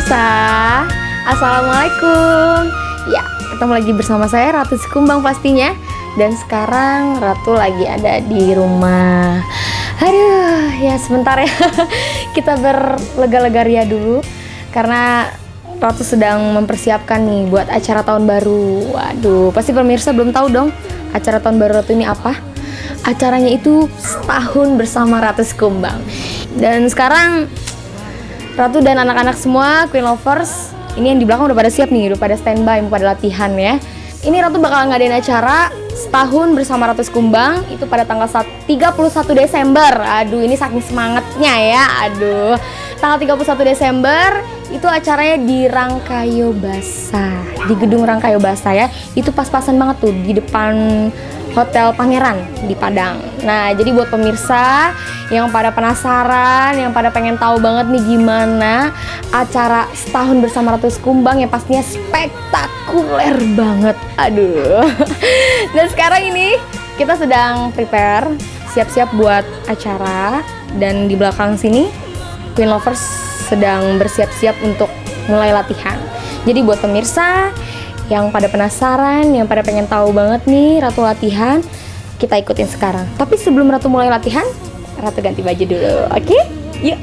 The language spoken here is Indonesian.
pemirsa, assalamualaikum. Ya, ketemu lagi bersama saya Ratu Sikumbang pastinya. Dan sekarang Ratu lagi ada di rumah. Aduh, ya sebentar ya. Kita berlega-lega ria dulu karena Ratu sedang mempersiapkan nih buat acara tahun baru. Waduh, pasti pemirsa belum tahu dong acara tahun baru Ratu ini apa. Acaranya itu setahun bersama Ratu Sikumbang. Dan sekarang Ratu dan anak-anak semua, Queen Lovers, ini yang di belakang udah pada siap nih, udah pada standby, mau pada latihan ya. Ini Ratu bakal ngadain acara setahun bersama Ratu Sikumbang, itu pada tanggal 31 Desember. Aduh, ini saking semangatnya ya, aduh. Tanggal 31 Desember, itu acaranya di Rangkayo Basah, di gedung Rangkayo Basah ya. Itu pas-pasan banget tuh, di depan Hotel Pangeran di Padang. Nah, jadi buat pemirsa yang pada penasaran, yang pada pengen tahu banget nih gimana acara setahun bersama Ratu Sikumbang yang pastinya spektakuler banget. Aduh. Dan sekarang ini kita sedang prepare, siap-siap buat acara. Dan di belakang sini Queen Lovers sedang bersiap-siap untuk mulai latihan. Jadi buat pemirsa yang pada penasaran, yang pada pengen tahu banget nih Ratu latihan, kita ikutin sekarang. Tapi sebelum Ratu mulai latihan, Ratu ganti baju dulu, oke? Yuk!